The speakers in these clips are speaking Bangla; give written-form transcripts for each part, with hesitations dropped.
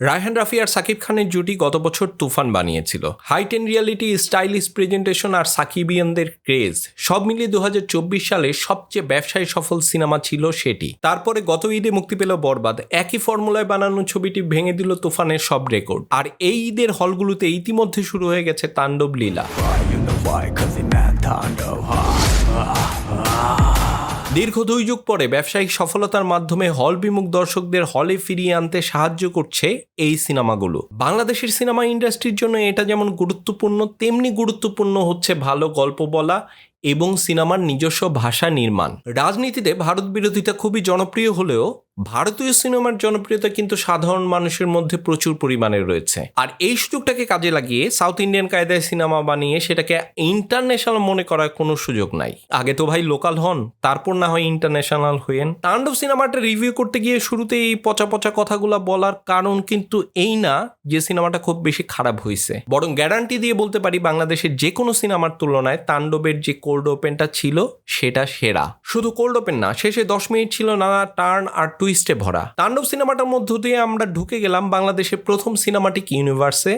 রায়হান রাফি আর সাকিব খানের জুটি গত বছর তুফান বানিয়েছিল। Hype and reality, stylish presentation আর সাকিবিয়ানদের ক্রেজ সব মিলিয়ে 2024 সালে সবচেয়ে ব্যবসায়ী সফল সিনেমা ছিল সেটি। তারপরে গত ঈদে মুক্তি পেল বরবাদ। একই ফর্মুলায় বানানো ছবিটি ভেঙে দিল তুফানের সব রেকর্ড। আর এই ঈদের হলগুলোতে ইতিমধ্যে শুরু হয়ে গেছে তাণ্ডব লীলা। দীর্ঘ 2 যুগ পরে ব্যবসায়িক সফলতার মাধ্যমে হল বিমুখ দর্শকদের হলে ফিরিয়ে আনতে সাহায্য করছে এই সিনেমাগুলো। বাংলাদেশের সিনেমা ইন্ডাস্ট্রির জন্য এটা যেমন গুরুত্বপূর্ণ, তেমনি গুরুত্বপূর্ণ হচ্ছে ভালো গল্প বলা এবং সিনেমার নিজস্ব ভাষা নির্মাণ। রাজনীতিতে ভারত বিরোধিতা খুবই জনপ্রিয় হলেও ভারতীয় সিনেমার জনপ্রিয়তা কিন্তু সাধারণ মানুষের মধ্যে প্রচুর পরিমাণে রয়েছে। আর এই সুযোগটাকে কাজে লাগিয়ে সাউথ ইন্ডিয়ান কায়দায় সিনেমা বানিয়ে সেটাকে ইন্টারন্যাশনাল মনে করার কোনো সুযোগ নাই। আগে তো ভাই লোকাল হন, তারপর না হয় ইন্টারন্যাশনাল হইয়েন। তাণ্ডব সিনেমাটা রিভিউ করতে গিয়ে শুরুতে এই পচা পচা কথাগুলো বলার কারণ কিন্তু এই না যে সিনেমাটা খুব বেশি খারাপ হয়েছে, বরং গ্যারান্টি দিয়ে বলতে পারি বাংলাদেশের যে কোনো সিনেমার তুলনায় তাণ্ডবের যে কোল্ড ওপেনটা ছিল সেটা সেরা। শুধু কোল্ড ওপেন না, শেষে 10 মিনিট ছিল নানা টার্ন আর টুইস্টে ভরা। তাণ্ডব সিনেমাটার মধ্য দিয়ে আমরা ঢুকে গেলাম বাংলাদেশের প্রথম সিনেমাটিক ইউনিভার্সে,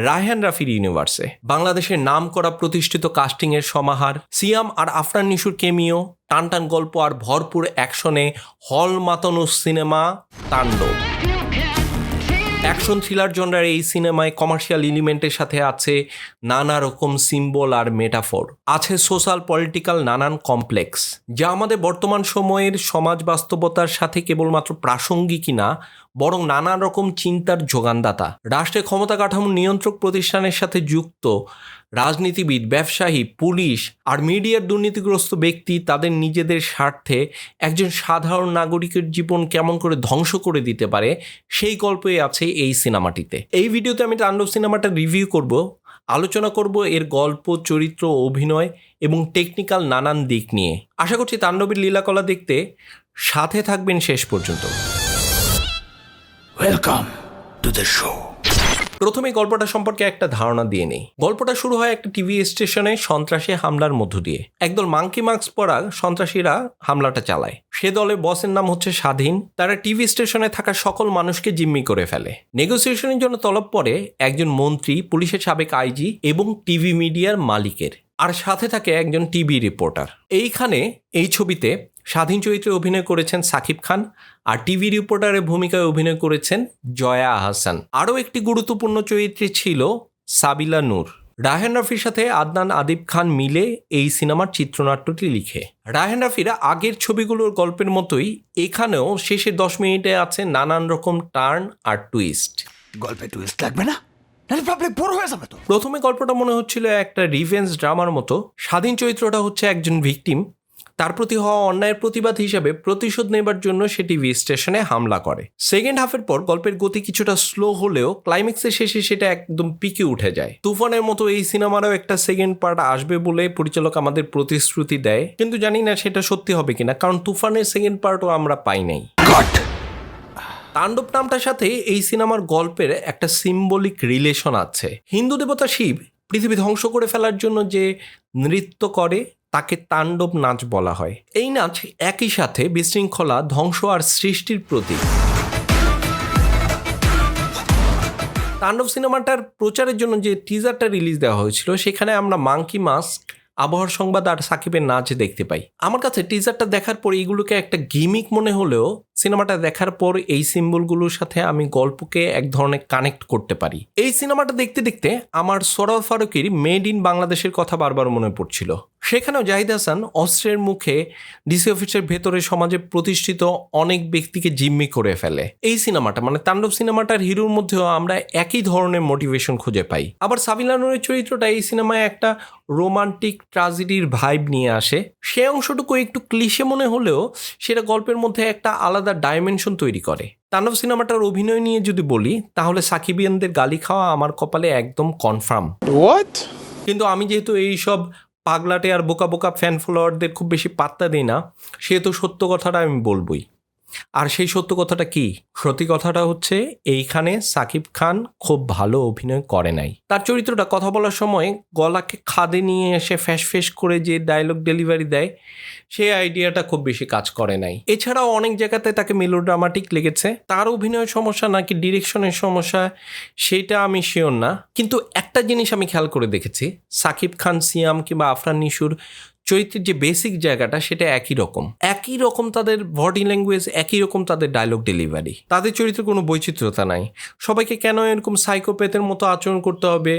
রায়হান রাফির ইউনিভার্সে। বাংলাদেশের নাম করা প্রতিষ্ঠিত কাস্টিং এর সমাহার, সিয়াম আর আফরান নিশুর কেমিও, টানটান গল্প আর ভরপুর অ্যাকশনে হল মাতানো সিনেমা তাণ্ডব। অ্যাকশন থ্রিলার জনরার এই সিনেমায় কমার্শিয়াল এলিমেন্টের সাথে আছে নানা রকম সিম্বল আর মেটাফোর, আছে সোশ্যাল পলিটিক্যাল নানান কমপ্লেক্স, যা আমাদের বর্তমান সময়ের সমাজ বাস্তবতার সাথে কেবলমাত্র প্রাসঙ্গিকই না, বরং নানা রকম চিন্তার যোগানদাতা। রাষ্ট্রের ক্ষমতা কাঠামো নিয়ন্ত্রক প্রতিষ্ঠানের সাথে যুক্ত রাজনীতিবিদ, ব্যবসায়ী, পুলিশ আর মিডিয়ার দুর্নীতিগ্রস্ত ব্যক্তি তাদের নিজেদের স্বার্থে একজন সাধারণ নাগরিকের জীবন কেমন করে ধ্বংস করে দিতে পারে, সেই গল্পই আছে এই সিনেমাটিতে। এই ভিডিওতে আমি তাণ্ডব সিনেমাটা রিভিউ করব, আলোচনা করব এর গল্প, চরিত্র, অভিনয় এবং টেকনিক্যাল নানান দিক নিয়ে। আশা করছি তাণ্ডবের লীলাকলা দেখতে সাথে থাকবেন শেষ পর্যন্ত। Welcome to the show. প্রথমে গল্পটা সম্পর্কে একটা ধারণা দিয়ে নেই। গল্পটা শুরু হয় একটা টিভি স্টেশনে সন্ত্রাসী হামলার মধ্য দিয়ে। একদল মাঙ্কি মাস্ক পরা সন্ত্রাসীরা হামলাটা চালায়। সে দলের বসের নাম হচ্ছে স্বাধীন। তারা টিভি স্টেশনে থাকা সকল মানুষকে জিম্মি করে ফেলে। নেগোসিয়েশনের জন্য তলব পড়ে একজন মন্ত্রী, পুলিশের সাবেক আইজি এবং টিভি মিডিয়ার মালিকের। আর সাথে থাকে একজন টিভি রিপোর্টার। এইখানে এই ছবিতে স্বাধীন চরিত্রে অভিনয় করেছেন সাকিব খান আর টিভি রিপোর্টারের ভূমিকায় অভিনয় করেছেন জয়া আহসান। আরও একটি গুরুত্বপূর্ণ চরিত্রে ছিল সাবিলা নূর। রায়হান রাফির সাথে আদনান আদিব খান মিলে এই সিনেমার চিত্রনাট্যটি লিখে। রায়হান রাফির আগের ছবিগুলোর গল্পের মতোই এখানেও শেষের 10 মিনিটে আছে নানান রকম টার্ন আর টুইস্ট। গল্পে টুইস্ট লাগবে না, নাহলে পাবলিক বোর হয়ে যাবে তো। প্রথমে গল্পটা মনে হচ্ছিল একটা রিভেঞ্জ ড্রামার মতো। স্বাধীন চরিত্রটা হচ্ছে একজন ভিকটিম, তার প্রতি হওয়া অন্যায়ের প্রতিবাদ হিসাবে প্রতিশোধ নেবার জন্য সে টিভি স্টেশনে হামলা করে। সেকেন্ড হাফের পর গল্পের গতি কিছুটা স্লো হলেও ক্লাইম্যাক্সের শেষে সেটা একদম পিকে উঠে যায়। তুফানের মতো এই সিনেমারও একটা সেকেন্ড পার্ট আসবে বলে পরিচালক আমাদের প্রতিশ্রুতি দেয়, কিন্তু জানি না সেটা সত্যি হবে কিনা, কারণ তুফানের সেকেন্ড পার্টও আমরা পাই নাই। তাণ্ডব নামটার সাথে এই সিনেমার গল্পের একটা সিম্বলিক রিলেশন আছে। হিন্দু দেবতা শিব পৃথিবী ধ্বংস করে ফেলার জন্য যে নৃত্য করে তাকে তাণ্ডব নাচ বলা হয়। এই নাচ একই সাথে বিশৃঙ্খলা, ধ্বংস আর সৃষ্টির প্রতীক। তাণ্ডব সিনেমাটার প্রচারের জন্য যে টিজারটা রিলিজ দেওয়া হয়েছিল সেখানে আমরা মাঙ্কি মাস্ক, আবহাওয়ার সংবাদ আর সাকিবের নাচ দেখতে পাই। আমার কাছে টিজারটা দেখার পর এইগুলোকে একটা গিমিক মনে হলেও সিনেমাটা দেখার পর এই সিম্বলগুলোর সাথে আমি গল্পকে এক ধরনের কানেক্ট করতে পারি। এই সিনেমাটা দেখতে দেখতে আমার সরওয়ার ফারুকীর মেড ইন বাংলাদেশের কথা বারবার মনে পড়ছিল। সেখানেও জাহিদ হাসান অস্ত্রের মুখে ডিসি অফিসের ভেতরে সমাজে প্রতিষ্ঠিত অনেক ব্যক্তিকে জিম্মি করে ফেলে। এই সিনেমাটা মানে তাণ্ডব সিনেমাটার হিরোর মধ্যেও আমরা একই ধরনের মোটিভেশন খুঁজে পাই। আবার সাবিলা নূরের চরিত্রটা এই সিনেমায় একটা রোমান্টিক ট্র্যাজেডির ভাইব নিয়ে আসে। সে অংশটুকু একটু ক্লিশে মনে হলেও সেটা গল্পের মধ্যে একটা আলাদা ডাইমেনশন তৈরি করে। তাণ্ডব সিনেমাটার অভিনয় নিয়ে যদি বলি তাহলে সাকিবিয়ানদের গালি খাওয়া আমার কপালে একদম কনফার্ম। কিন্তু আমি যেহেতু এইসব পাগলাটে আর বোকা বোকা ফ্যান ফলোয়ারদের খুব বেশি পাত্তা দিই না, সেহেতু সত্য কথাটা আমি বলবই। আর সেই সত্য কথাটা কি? সত্যি কথাটা হচ্ছে এইখানে সাকিব খান খুব ভালো অভিনয় করে নাই। তার চরিত্রটা কথা বলার সময় গলাকে খাদে নিয়ে এসে ফ্যাঁস করে যে ডায়লগ ডেলিভারি দেয়, সেই আইডিয়াটা খুব বেশি কাজ করে নাই। এছাড়াও অনেক জায়গাতে তাকে মেলোড্রামাটিক লেগেছে। তার অভিনয়ের সমস্যা নাকি ডিরেকশনের সমস্যা সেটা আমি শিওর না, কিন্তু একটা জিনিস আমি খেয়াল করে দেখেছি, সাকিব খান, সিয়াম কিংবা আফরান নিশুর চরিত্রের যে বেসিক জায়গাটা সেটা একই রকম তাদের বডি ল্যাঙ্গুয়েজ, একই রকম তাদের ডায়লগ ডেলিভারি, তাদের চরিত্রে কোনো বৈচিত্র্যতা নাই। সবাইকে কেন এরকম সাইকোপ্যাথের মতো আচরণ করতে হবে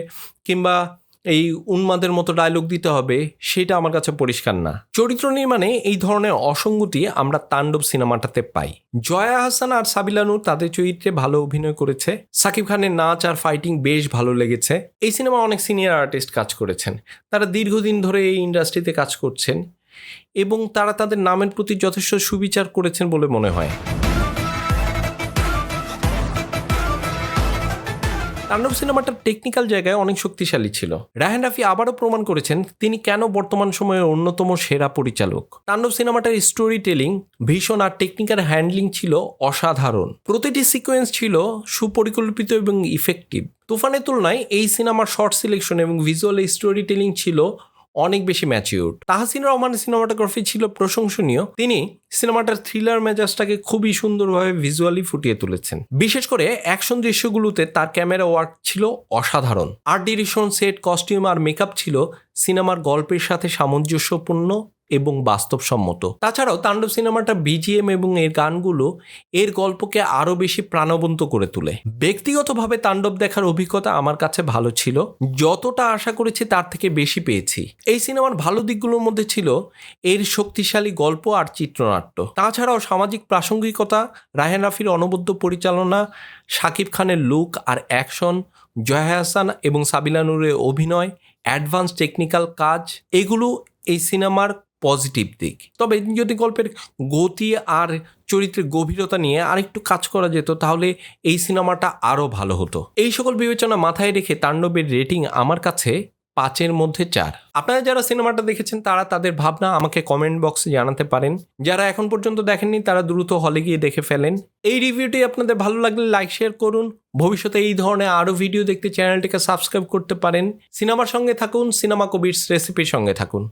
কিংবা এই উন্মাদের মতো ডায়লগ দিতে হবে সেটা আমার কাছে পরিষ্কার না। চরিত্র নির্মাণে এই ধরনের অসঙ্গতি আমরা তাণ্ডব সিনেমাটাতে পাই। জয়া আহসান আর সাবিলা নূর তাদের চরিত্রে ভালো অভিনয় করেছে। সাকিব খানের নাচ আর ফাইটিং বেশ ভালো লেগেছে। এই সিনেমা অনেক সিনিয়র আর্টিস্ট কাজ করেছেন, তারা দীর্ঘদিন ধরে এই ইন্ডাস্ট্রিতে কাজ করছেন এবং তারা তাদের নামের প্রতি যথেষ্ট সুবিচার করেছেন বলে মনে হয়। তাণ্ডব সিনেমাটার টেকনিক্যাল জায়গায় অনেক শক্তিশালী ছিল। রায়হান রাফি আবারও প্রমাণ করেছেন তিনি কেন বর্তমান সময়ের অন্যতম সেরা পরিচালক। তাণ্ডব সিনেমাটার স্টোরি টেলিং, ভীষণ আর টেকনিক্যাল হ্যান্ডলিং ছিল অসাধারণ। প্রতিটি সিকোয়েন্স ছিল সুপরিকল্পিত এবং ইফেক্টিভ। তুফানের তুলনায় এই সিনেমার শর্ট সিলেকশন এবং ভিজুয়াল স্টোরি টেলিং ছিল অনেক বেশি ম্যাচিউরড। তাহসিন রহমানের সিনেমাটোগ্রাফি ছিল প্রশংসনীয়। তিনি সিনেমাটার থ্রিলার মেজাজটাকে খুবই সুন্দরভাবে ভিজুয়ালি ফুটিয়ে তুলেছেন। বিশেষ করে অ্যাকশন দৃশ্যগুলোতে তার ক্যামেরা ওয়ার্ক ছিল অসাধারণ। আর্ট ডিরেকশন, সেট, কস্টিউম আর মেকআপ ছিল সিনেমার গল্পের সাথে সামঞ্জস্যপূর্ণ এবং বাস্তবসম্মত। তাছাড়াও তাণ্ডব সিনেমাটা বিজিএম এবং এর গানগুলো এর গল্পকে আরও বেশি প্রাণবন্ত করে তোলে। ব্যক্তিগতভাবে তাণ্ডব দেখার অভিজ্ঞতা আমার কাছে ভালো ছিল, যতটা আশা করেছি তার থেকে বেশি পেয়েছি। এই সিনেমার ভালো দিকগুলোর মধ্যে ছিল এর শক্তিশালী গল্প আর চিত্রনাট্য। তাছাড়াও সামাজিক প্রাসঙ্গিকতা, রায়হান রাফির অনবদ্য পরিচালনা, শাকিব খানের লুক আর অ্যাকশন, জয়া আহসান এবং সাবিলা নূরের অভিনয়, অ্যাডভান্স টেকনিক্যাল কাজ, এগুলো এই সিনেমার পজিটিভ দিক। তবে যদি গল্পের গতি আর চরিত্রের গভীরতা নিয়ে আরেকটু কাজ করা যেত তাহলে এই সিনেমাটা আরও ভালো হতো। এই সকল বিবেচনা মাথায় রেখে তাণ্ডবের রেটিং আমার কাছে 5-এর মধ্যে 4। আপনারা যারা সিনেমাটা দেখেছেন তারা তাদের ভাবনা আমাকে কমেন্ট বক্সে জানাতে পারেন। যারা এখন পর্যন্ত দেখেননি তারা দ্রুত হলে গিয়ে দেখে ফেলেন। এই রিভিউটি আপনাদের ভালো লাগলে লাইক শেয়ার করুন। ভবিষ্যতে এই ধরনের আরও ভিডিও দেখতে চ্যানেলটিকে সাবস্ক্রাইব করতে পারেন। সিনেমার সঙ্গে থাকুন, সিনেমা কবিরস রেসিপির সঙ্গে থাকুন।